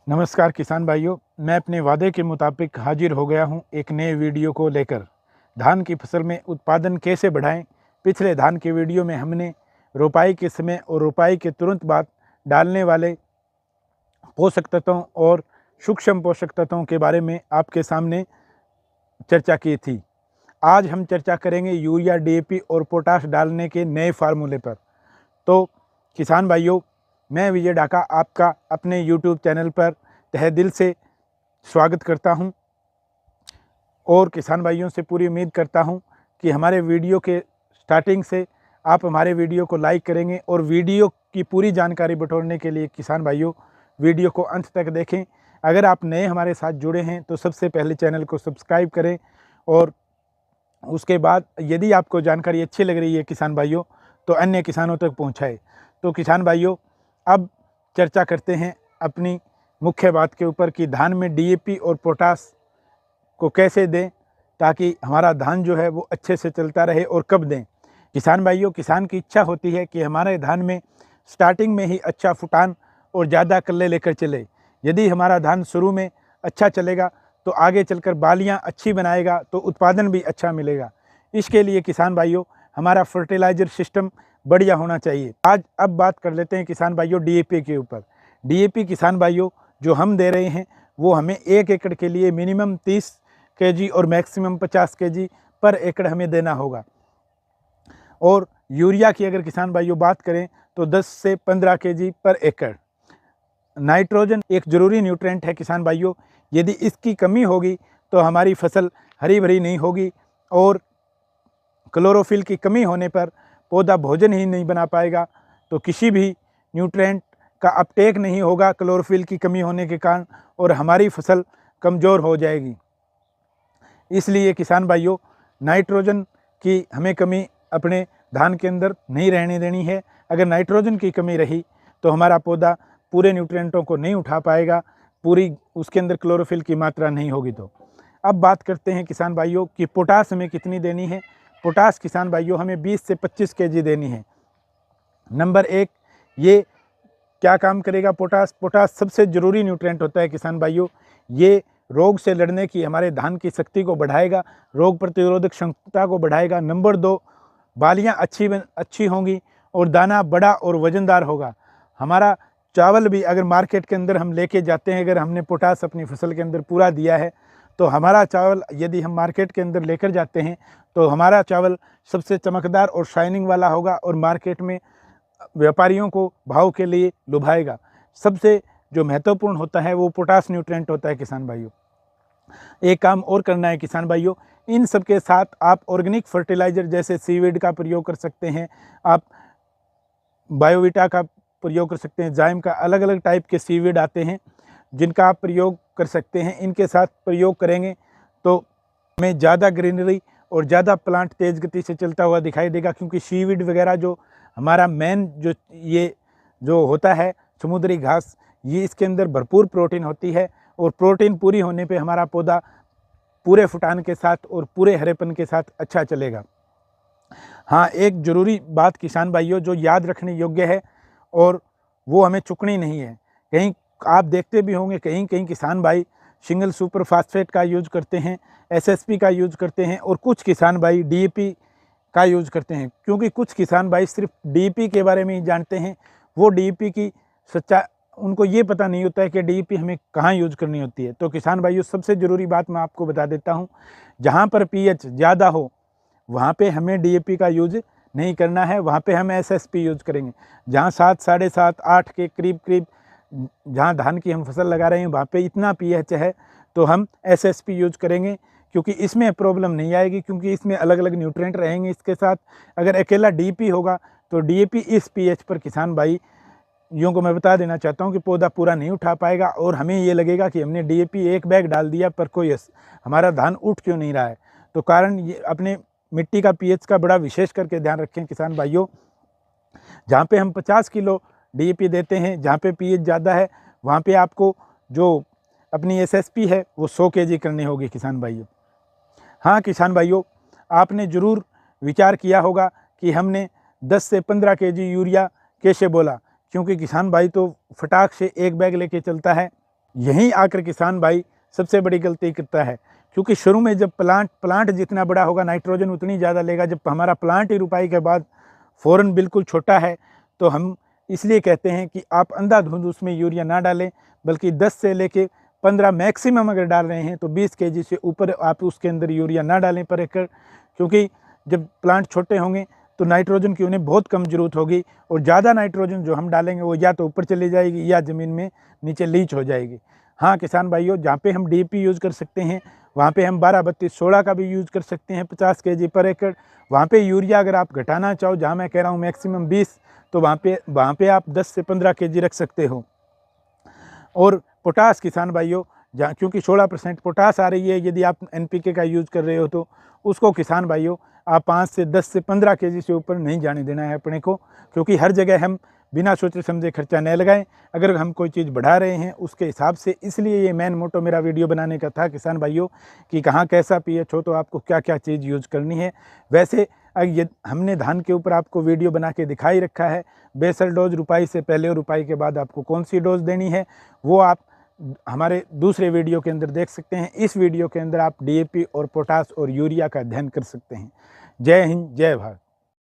नमस्कार किसान भाइयों, मैं अपने वादे के मुताबिक हाजिर हो गया हूं एक नए वीडियो को लेकर। धान की फसल में उत्पादन कैसे बढ़ाएं। पिछले धान के वीडियो में हमने रोपाई के समय और रोपाई के तुरंत बाद डालने वाले पोषक तत्वों और सूक्ष्म पोषक तत्वों के बारे में आपके सामने चर्चा की थी। आज हम चर्चा करेंगे यूरिया, डीएपी और पोटाश डालने के नए फार्मूले पर। तो किसान भाइयों, मैं विजय ढाका आपका अपने YouTube चैनल पर तहे दिल से स्वागत करता हूं और किसान भाइयों से पूरी उम्मीद करता हूं कि हमारे वीडियो के स्टार्टिंग से आप हमारे वीडियो को लाइक करेंगे और वीडियो की पूरी जानकारी बटोरने के लिए किसान भाइयों वीडियो को अंत तक देखें। अगर आप नए हमारे साथ जुड़े हैं तो सबसे पहले चैनल को सब्सक्राइब करें और उसके बाद यदि आपको जानकारी अच्छी लग रही है किसान भाइयों तो अन्य किसानों तक पहुँचाएँ। तो किसान भाइयों, अब चर्चा करते हैं अपनी मुख्य बात के ऊपर कि धान में डीएपी और पोटाश को कैसे दें ताकि हमारा धान जो है वो अच्छे से चलता रहे और कब दें। किसान भाइयों, किसान की इच्छा होती है कि हमारे धान में स्टार्टिंग में ही अच्छा फुटान और ज़्यादा कल्ले लेकर चले। यदि हमारा धान शुरू में अच्छा चलेगा तो आगे चलकर बालियाँ अच्छी बनाएगा तो उत्पादन भी अच्छा मिलेगा। इसके लिए किसान भाइयों हमारा फर्टिलाइज़र सिस्टम बढ़िया होना चाहिए। अब बात कर लेते हैं किसान भाइयों डीएपी के ऊपर। डीएपी किसान भाइयों जो हम दे रहे हैं वो हमें 1 एकड़ के लिए मिनिमम 30 केजी और मैक्सिमम 50 केजी पर एकड़ हमें देना होगा। और यूरिया की अगर किसान भाइयों बात करें तो 10 से 15 केजी पर एकड़। नाइट्रोजन एक ज़रूरी न्यूट्रेंट है किसान भाइयों, यदि इसकी कमी होगी तो हमारी फसल हरी भरी नहीं होगी और क्लोरोफिल की कमी होने पर पौधा भोजन ही नहीं बना पाएगा, तो किसी भी न्यूट्रेंट का अपटेक नहीं होगा क्लोरोफिल की कमी होने के कारण और हमारी फसल कमज़ोर हो जाएगी। इसलिए किसान भाइयों नाइट्रोजन की हमें कमी अपने धान के अंदर नहीं रहने देनी है। अगर नाइट्रोजन की कमी रही तो हमारा पौधा पूरे न्यूट्रेंटों को नहीं उठा पाएगा, पूरी उसके अंदर क्लोरोफिल की मात्रा नहीं होगी। तो अब बात करते हैं किसान भाइयों कि पोटाश हमें कितनी देनी है। पोटाश किसान भाइयों हमें 20 से 25 केजी देनी है। नंबर 1, ये क्या काम करेगा पोटाश? पोटाश सबसे ज़रूरी न्यूट्रेंट होता है किसान भाइयों। ये रोग से लड़ने की हमारे धान की शक्ति को बढ़ाएगा, रोग प्रतिरोधक क्षमता को बढ़ाएगा। नंबर 2, बालियाँ अच्छी होंगी और दाना बड़ा और वज़नदार होगा। हमारा चावल भी अगर मार्केट के अंदर हम लेके जाते हैं, अगर हमने पोटाश अपनी फसल के अंदर पूरा दिया है तो हमारा चावल यदि हम मार्केट के अंदर लेकर जाते हैं तो हमारा चावल सबसे चमकदार और शाइनिंग वाला होगा और मार्केट में व्यापारियों को भाव के लिए लुभाएगा। सबसे जो महत्वपूर्ण होता है वो पोटाश न्यूट्रेंट होता है किसान भाइयों। एक काम और करना है किसान भाइयों, इन सब के साथ आप ऑर्गेनिक फर्टिलाइज़र जैसे सीवीड का प्रयोग कर सकते हैं, आप बायोविटा का प्रयोग कर सकते हैं, जाइम का, अलग अलग टाइप के सीवीड आते हैं जिनका आप प्रयोग कर सकते हैं। इनके साथ प्रयोग करेंगे तो हमें ज़्यादा ग्रीनरी और ज़्यादा प्लांट तेज़ गति से चलता हुआ दिखाई देगा, क्योंकि सीवीड वगैरह जो हमारा मेन जो होता है समुद्री घास, ये इसके अंदर भरपूर प्रोटीन होती है और प्रोटीन पूरी होने पे हमारा पौधा पूरे फुटान के साथ और पूरे हरेपन के साथ अच्छा चलेगा। हाँ, एक ज़रूरी बात किसान भाइयों जो याद रखने योग्य है और वो हमें चुकनी नहीं है। कहीं आप देखते भी होंगे कहीं कहीं किसान भाई सिंगल सुपर फास्फेट का यूज करते हैं, एसएसपी का यूज करते हैं और कुछ किसान भाई डीएपी का यूज करते हैं। क्योंकि कुछ किसान भाई सिर्फ डीएपी के बारे में ही जानते हैं, वो डीएपी की उनको ये पता नहीं होता है कि डीएपी हमें कहाँ यूज करनी होती है। तो किसान भाइयों सबसे ज़रूरी बात मैं आपको बता देता हूँ, जहाँ पर पीएच ज़्यादा हो वहाँ पे हमें डीएपी का यूज नहीं करना है, वहाँ पे हम एसएसपी यूज करेंगे। जहाँ 7, 7.5, 8 के करीब जहाँ धान की हम फसल लगा रहे हैं वहाँ पे इतना पीएच है तो हम एसएसपी यूज करेंगे, क्योंकि इसमें प्रॉब्लम नहीं आएगी, क्योंकि इसमें अलग अलग न्यूट्रेंट रहेंगे इसके साथ। अगर अकेला डीएपी होगा तो डीएपी इस पीएच पर किसान भाई यूँ को मैं बता देना चाहता हूँ कि पौधा पूरा नहीं उठा पाएगा और हमें ये लगेगा कि हमने डीएपी 1 बैग डाल दिया पर कोई हमारा धान उठ क्यों नहीं रहा है। तो कारण ये अपने मिट्टी का पीएच का बड़ा विशेष करके ध्यान रखें किसान भाइयों। जहाँ पे हम 50 किलो डीएपी देते हैं, जहाँ पे पीएच ज़्यादा है वहाँ पे आपको जो अपनी एसएसपी है वो 100 केजी करनी होगी किसान भाइयों। हाँ किसान भाइयों, आपने ज़रूर विचार किया होगा कि हमने 10 से 15 केजी यूरिया कैसे बोला, क्योंकि किसान भाई तो फटाक से 1 बैग लेके चलता है यहीं आकर किसान भाई सबसे बड़ी गलती करता है, क्योंकि शुरू में जब प्लांट जितना बड़ा होगा नाइट्रोजन उतनी ज़्यादा लेगा। जब हमारा प्लांट ही रुपाई के बाद फ़ौरन बिल्कुल छोटा है, तो हम इसलिए कहते हैं कि आप अंधाधुंध उसमें यूरिया ना डालें, बल्कि 10 से लेके 15 मैक्सिमम अगर डाल रहे हैं तो 20 kg से ऊपर आप उसके अंदर यूरिया ना डालें पर एकड़, क्योंकि जब प्लांट छोटे होंगे तो नाइट्रोजन की उन्हें बहुत कम ज़रूरत होगी, और ज़्यादा नाइट्रोजन जो हम डालेंगे वो या तो ऊपर चली जाएगी या ज़मीन में नीचे लीच हो जाएगी। हाँ किसान भाइयों, जहाँ पे हम DAP यूज़ कर सकते हैं वहाँ पे हम 12-32-16 का भी यूज़ कर सकते हैं 50 kg पर एकड़। वहाँ पे यूरिया अगर आप घटाना चाहो, जहाँ मैं कह रहा हूँ मैक्सिमम 20, तो वहाँ पे आप 10 से 15 kg रख सकते हो। और पोटास किसान भाइयों, जहाँ क्योंकि 16% पोटास आ रही है, यदि आप NPK का यूज़ कर रहे हो तो उसको किसान भाइयों आप 5 से 10 से 15 kg से ऊपर नहीं जाने देना है अपने को, क्योंकि हर जगह हम बिना सोचे समझे खर्चा न लगाएं। अगर हम कोई चीज़ बढ़ा रहे हैं उसके हिसाब से, इसलिए ये मेन मोटो मेरा वीडियो बनाने का था किसान भाइयों कि कहाँ कैसा pH हो तो आपको क्या क्या चीज़ यूज़ करनी है। वैसे ये हमने धान के ऊपर आपको वीडियो बना के दिखाई रखा है, बेसल डोज रुपाई से पहले और रुपाई के बाद आपको कौन सी डोज देनी है, वो आप हमारे दूसरे वीडियो के अंदर देख सकते हैं। इस वीडियो के अंदर आप DAP और पोटास और यूरिया का अध्ययन कर सकते हैं। जय हिंद, जय भारत।